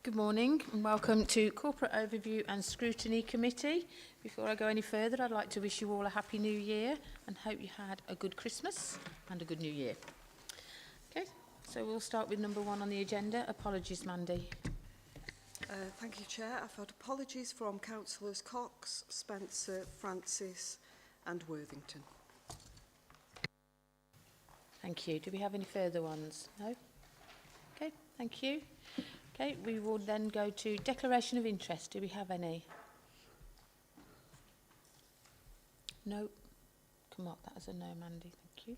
Good morning and welcome to Corporate Overview and Scrutiny Committee. Before I go any further, I'd like to wish you all a happy new year and hope you had a good Christmas and a good new year. Okay, so we'll start with number 1 on the agenda. Apologies, Mandy. Thank you, Chair. I've had apologies from Councillors Cox, Spencer, Francis and Worthington. Thank you. Do we have any further ones? No? Okay, thank you. Okay, we will then go to declaration of interest. Do we have any? No. Come up, that is a no, Mandy. Thank you.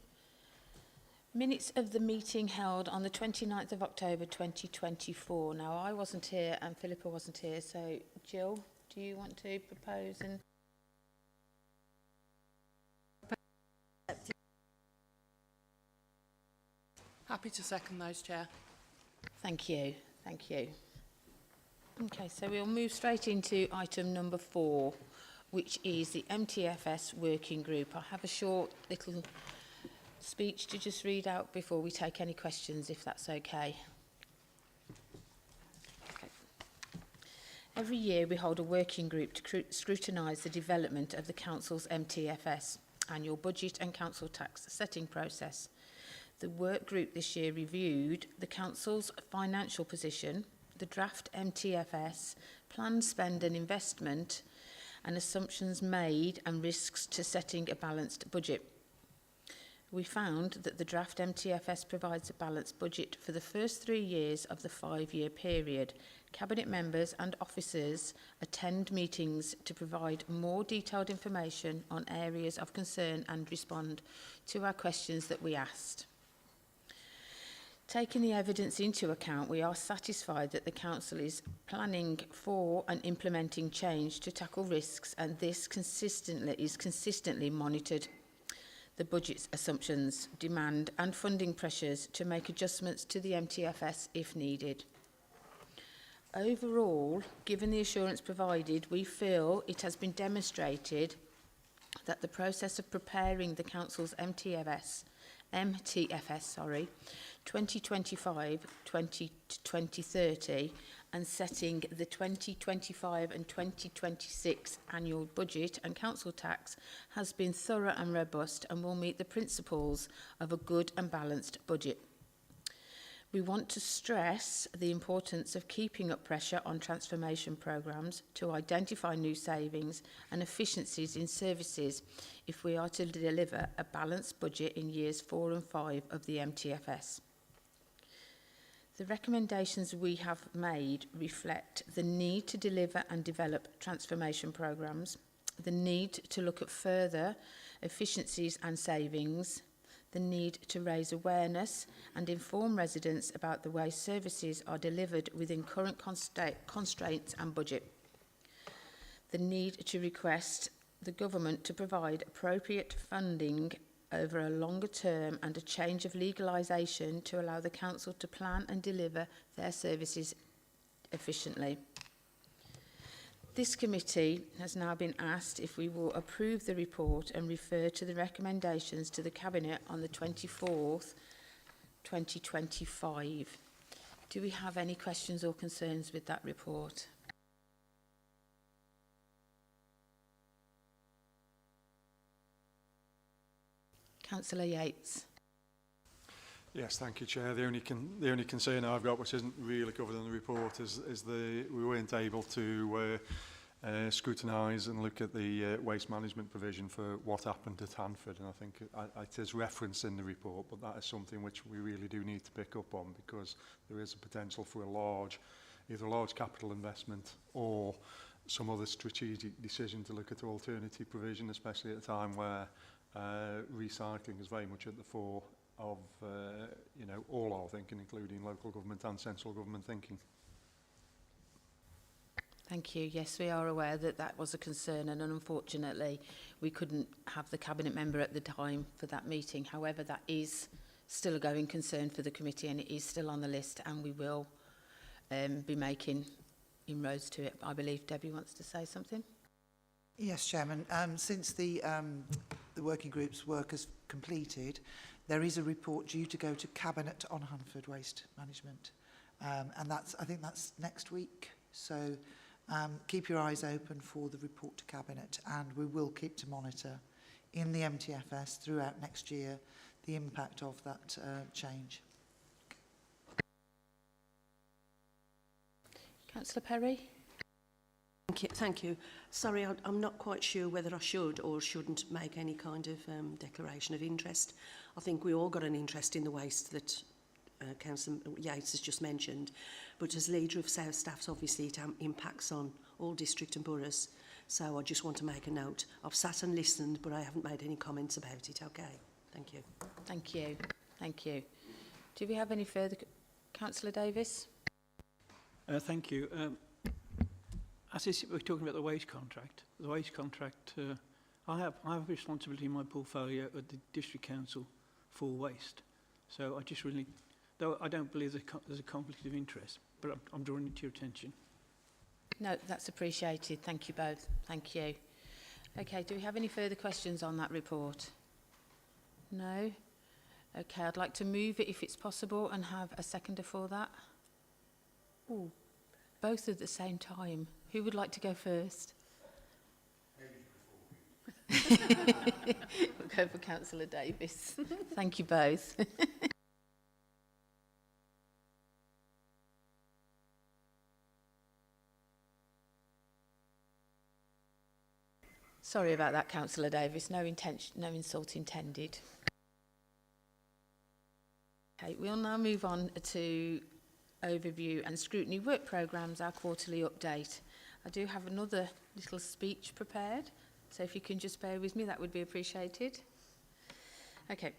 Minutes of the meeting held on the 29th of October 2024. Now, I wasn't here and Philippa wasn't here, so Jill, do you want to propose and... Happy to second those, Chair. Thank you. Thank you. Okay, so we'll move straight into item number 4, which is the MTFS working group. I have a short little speech to just read out before we take any questions, if that's okay. Okay. Every year we hold a working group to scrutinise the development of the Council's MTFS, annual budget and council tax setting process. The work group this year reviewed the Council's financial position, the draft MTFS, planned spend and investment, and assumptions made and risks to setting a balanced budget. We found that the draft MTFS provides a balanced budget for the first 3 years of the 5-year period. Cabinet members and officers attend meetings to provide more detailed information on areas of concern and respond to our questions that we asked. Taking the evidence into account, we are satisfied that the Council is planning for and implementing change to tackle risks, and this is consistently monitored. The budget's assumptions, demand and funding pressures to make adjustments to the MTFS if needed. Overall, given the assurance provided, we feel it has been demonstrated that the process of preparing the Council's MTFS 2025-2030 and setting the 2025 and 2026 annual budget and council tax has been thorough and robust and will meet the principles of a good and balanced budget. We want to stress the importance of keeping up pressure on transformation programmes to identify new savings and efficiencies in services if we are to deliver a balanced budget in years 4 and 5 of the MTFS. The recommendations we have made reflect the need to deliver and develop transformation programmes, the need to look at further efficiencies and savings, the need to raise awareness and inform residents about the way services are delivered within current constraints and budget, the need to request the government to provide appropriate funding over a longer term and a change of legalisation to allow the Council to plan and deliver their services efficiently. This committee has now been asked if we will approve the report and refer to the recommendations to the Cabinet on the 24th, 2025. Do we have any questions or concerns with that report? Councillor Yates. Yes, thank you, Chair. The only concern I've got, which isn't really covered in the report, is we weren't able to scrutinise and look at the waste management provision for what happened at Stafford, and I think it is referenced in the report, but that is something which we really do need to pick up on, because there is a potential for either a large capital investment or some other strategic decision to look at alternative provision, especially at a time where recycling is very much at the fore of all our thinking, including local government and central government thinking. Thank you. Yes, we are aware that that was a concern, and unfortunately we couldn't have the Cabinet member at the time for that meeting. However, that is still a going concern for the committee, and it is still on the list, and we will be making inroads to it. I believe Debbie wants to say something. Yes, Chairman. Since the working group's work has completed, there is a report due to go to Cabinet on Hunford waste management. And I think that's next week. So keep your eyes open for the report to Cabinet, and we will keep to monitor in the MTFS throughout next year the impact of that change. Councillor Perry? Thank you. Sorry, I'm not quite sure whether I should or shouldn't make any kind of declaration of interest. I think we all got an interest in the waste that Councillor Yates has just mentioned, but as leader of South Staffs, obviously it impacts on all district and boroughs. So I just want to make a note. I've sat and listened, but I haven't made any comments about it. Okay, thank you. Thank you. Thank you. Do we have any further? Councillor Davis? Thank you. As we're talking about the waste contract, I have a responsibility in my portfolio at the District Council for waste. So I just really, though I don't believe there's a conflict of interest, but I'm drawing it to your attention. No, that's appreciated. Thank you both. Thank you. Okay, do we have any further questions on that report? No? Okay, I'd like to move it if it's possible and have a seconder for that. Ooh, both at the same time. Who would like to go first? We'll go for Councillor Davis. Thank you both. Sorry about that, Councillor Davis. No insult intended. Okay, we'll now move on to overview and scrutiny work programmes, our quarterly update. I do have another little speech prepared, so if you can just bear with me, that would be appreciated. Okay,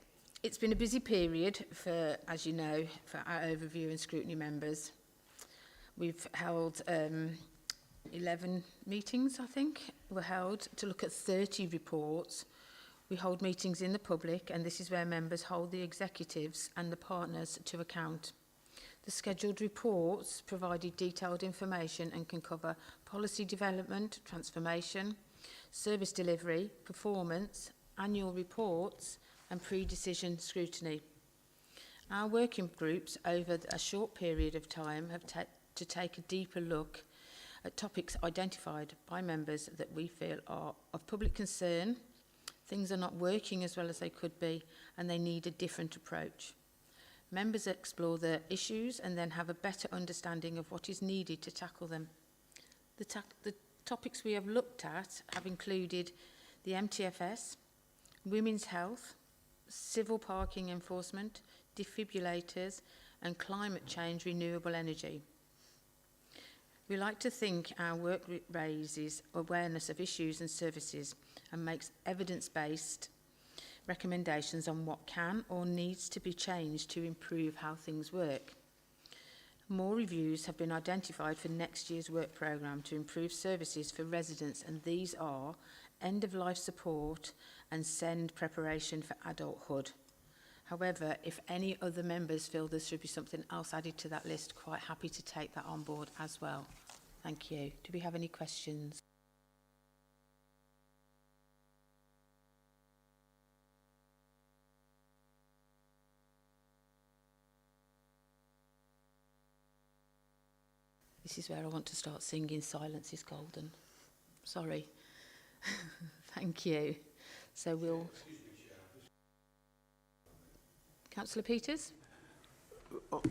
it's been a busy period for, as you know, for our overview and scrutiny members. We've held 11 meetings, I think, were held to look at 30 reports. We hold meetings in the public, and this is where members hold the executives and the partners to account. The scheduled reports provided detailed information and can cover policy development, transformation, service delivery, performance, annual reports and pre-decision scrutiny. Our working groups over a short period of time have to take a deeper look at topics identified by members that we feel are of public concern, things are not working as well as they could be, and they need a different approach. Members explore the issues and then have a better understanding of what is needed to tackle them. The topics we have looked at have included the MTFS, women's health, civil parking enforcement, defibrillators, and climate change renewable energy. We like to think our work raises awareness of issues and services and makes evidence-based recommendations on what can or needs to be changed to improve how things work. More reviews have been identified for next year's work programme to improve services for residents, and these are end-of-life support and SEND preparation for adulthood. However, if any other members feel there should be something else added to that list, quite happy to take that on board as well. Thank you. Do we have any questions? This is where I want to start singing Silence is Golden. Sorry. Thank you. So we'll... Councillor Peters?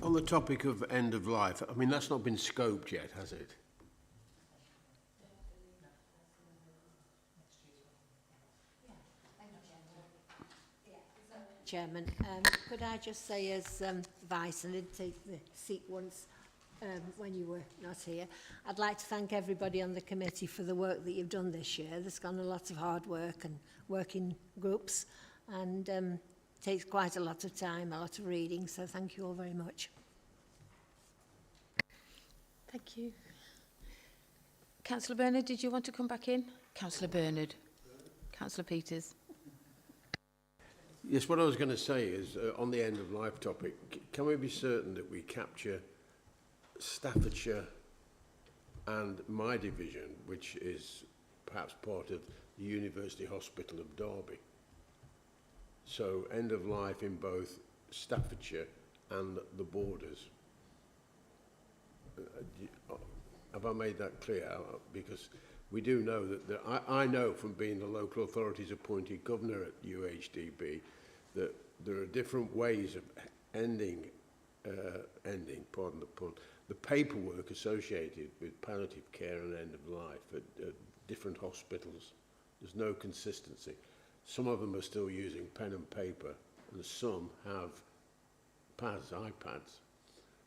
On the topic of end of life, I mean, that's not been scoped yet, has it? Chairman, could I just say as Vice, and did take the seat once when you were not here, I'd like to thank everybody on the committee for the work that you've done this year. There's gone a lot of hard work and working groups, and takes quite a lot of time, a lot of reading, so thank you all very much. Thank you. Councillor Bernard, did you want to come back in? Councillor Bernard. Councillor Peters. Yes, what I was going to say is, on the end of life topic, can we be certain that we capture Staffordshire and my division, which is perhaps part of the University Hospital of Derby? So end of life in both Staffordshire and the borders. have I made that clear? Because we do know that I know from being the local authority's appointed governor at UHDB that there are different ways of ending, pardon the pun, the paperwork associated with palliative care and end of life at different hospitals. There's no consistency. Some of them are still using pen and paper, and some have iPads.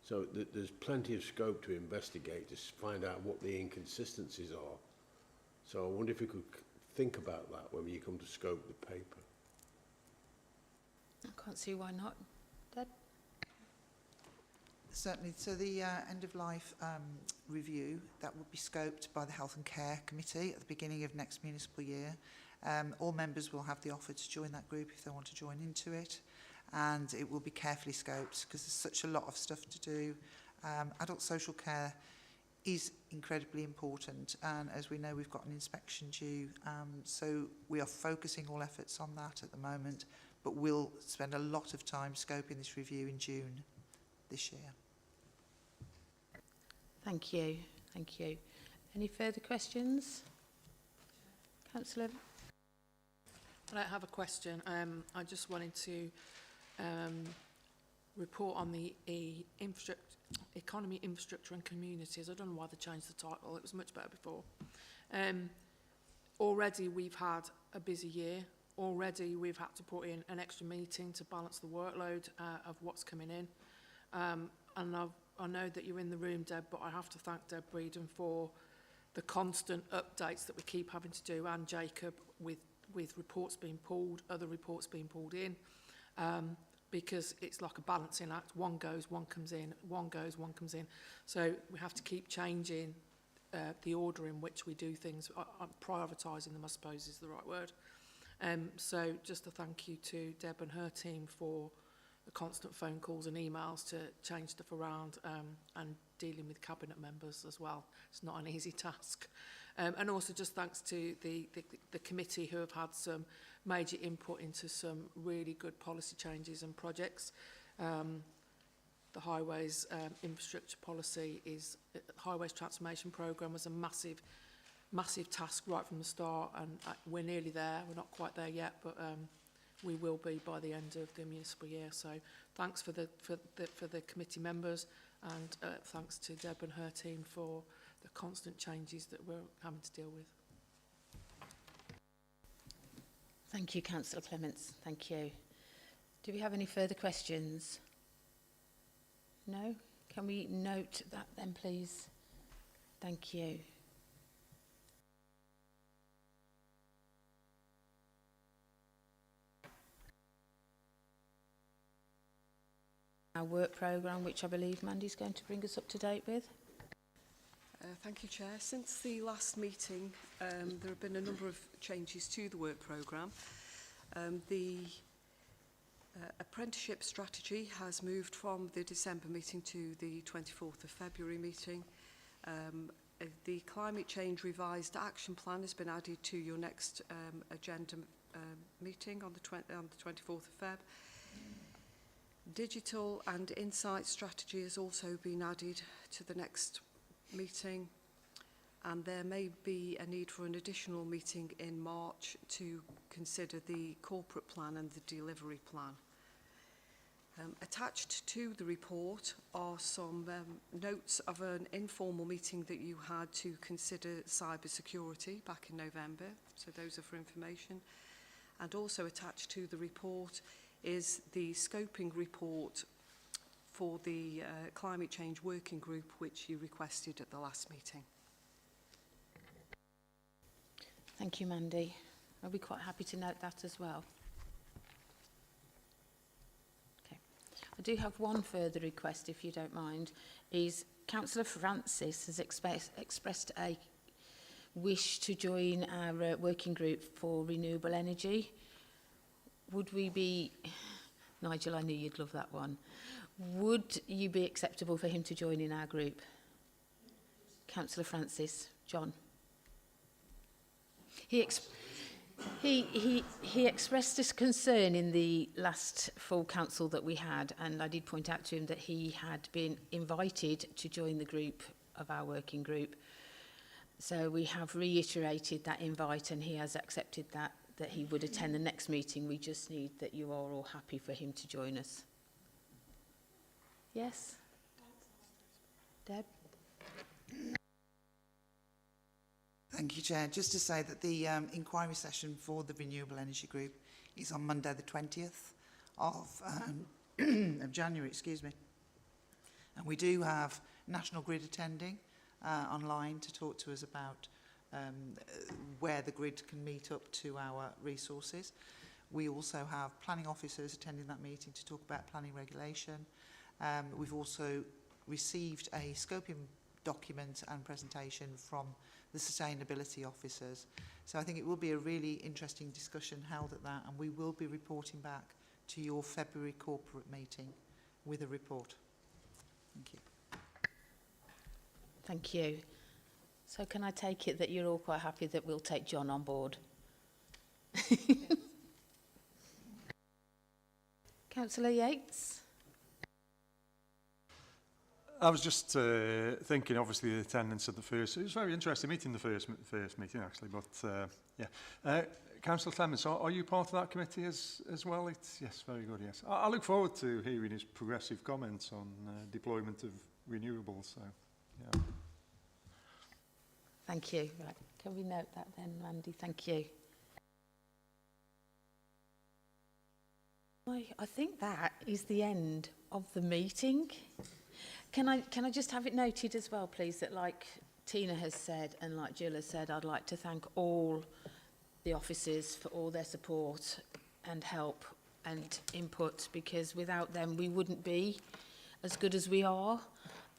So there's plenty of scope to investigate, to find out what the inconsistencies are. So I wonder if you could think about that when you come to scope the paper. I can't see why not. Deb? Certainly. So the end-of-life review, that will be scoped by the Health and Care Committee at the beginning of next municipal year. All members will have the offer to join that group if they want to join into it. And it will be carefully scoped because there's such a lot of stuff to do. Adult social care is incredibly important, and as we know, we've got an inspection due, so we are focusing all efforts on that at the moment, but we'll spend a lot of time scoping this review in June this year. Thank you. Thank you. Any further questions? Councillor? I don't have a question. I just wanted to report on the Economy, Infrastructure and Communities. I don't know why they changed the title. It was much better before. Already we've had a busy year. Already we've had to put in an extra meeting to balance the workload of what's coming in. And I know that you're in the room, Deb, but I have to thank Deb Breeden for the constant updates that we keep having to do, and Jacob with reports being pulled, other reports being pulled in. Because it's like a balancing act. One goes, one comes in, one goes, one comes in. So we have to keep changing the order in which we do things. Prioritising them, I suppose, is the right word. So just a thank you to Deb and her team for the constant phone calls and emails to change stuff around and dealing with cabinet members as well. It's not an easy task. And also just thanks to the committee who have had some major input into some really good policy changes and projects. The highways infrastructure policy is, highways transformation programme was a massive task right from the start, and we're nearly there. We're not quite there yet, but we will be by the end of the municipal year. So thanks for the committee members, and thanks to Deb and her team for the constant changes that we're having to deal with. Thank you, Councillor Clements. Thank you. Do we have any further questions? No? Can we note that then, please? Thank you. Our work programme, which I believe Mandy's going to bring us up to date with. Thank you, Chair. Since the last meeting, there have been a number of changes to the work programme. The apprenticeship strategy has moved from the December meeting to the 24th of February meeting. The climate change revised action plan has been added to your next agenda meeting on the 24th of Feb. Digital and insight strategy has also been added to the next meeting, and there may be a need for an additional meeting in March to consider the corporate plan and the delivery plan. Attached to the report are some notes of an informal meeting that you had to consider cyber security back in November, so those are for information. And also attached to the report is the scoping report for the climate change working group, which you requested at the last meeting. Thank you, Mandy. I'll be quite happy to note that as well. Okay. I do have one further request, if you don't mind, is Councillor Francis has expressed a wish to join our working group for renewable energy. Would we be... Nigel, I knew you'd love that one. Would you be acceptable for him to join in our group? Councillor Francis, John. He He expressed his concern in the last full council that we had, and I did point out to him that he had been invited to join the group of our working group. So we have reiterated that invite, and he has accepted that he would attend the next meeting. We just need that you are all happy for him to join us. Yes? Deb? Thank you, Chair. Just to say that the inquiry session for the Renewable Energy Group is on Monday the 20th of January, excuse me. And we do have National Grid attending online to talk to us about where the grid can meet up to our resources. We also have planning officers attending that meeting to talk about planning regulation. We've also received a scoping document and presentation from the sustainability officers. So I think it will be a really interesting discussion held at that, and we will be reporting back to your February corporate meeting with a report. Thank you. Thank you. So can I take it that you're all quite happy that we'll take John on board? Councillor Yates? I was just thinking, obviously, the attendance at the first. It was very interesting meeting, the first meeting, actually. But yeah, Councillor Clements, are you part of that committee as well? Yes, very good. Yes, I look forward to hearing his progressive comments on deployment of renewables. So, yeah. Thank you. Right, can we note that then, Randy? Thank you. I think that is the end of the meeting. Can I just have it noted as well, please, that like Tina has said and like Jill has said, I'd like to thank all the officers for all their support and help and input, because without them we wouldn't be as good as we are.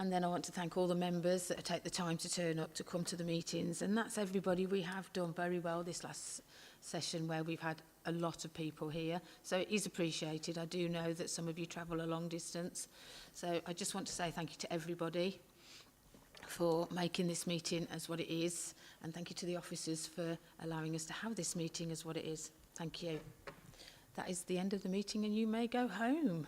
And then I want to thank all the members that take the time to turn up to come to the meetings. And that's everybody. We have done very well this last session where we've had a lot of people here. So it is appreciated. I do know that some of you travel a long distance. So I just want to say thank you to everybody for making this meeting as what it is. And thank you to the officers for allowing us to have this meeting as what it is. Thank you. That is the end of the meeting, and you may go home.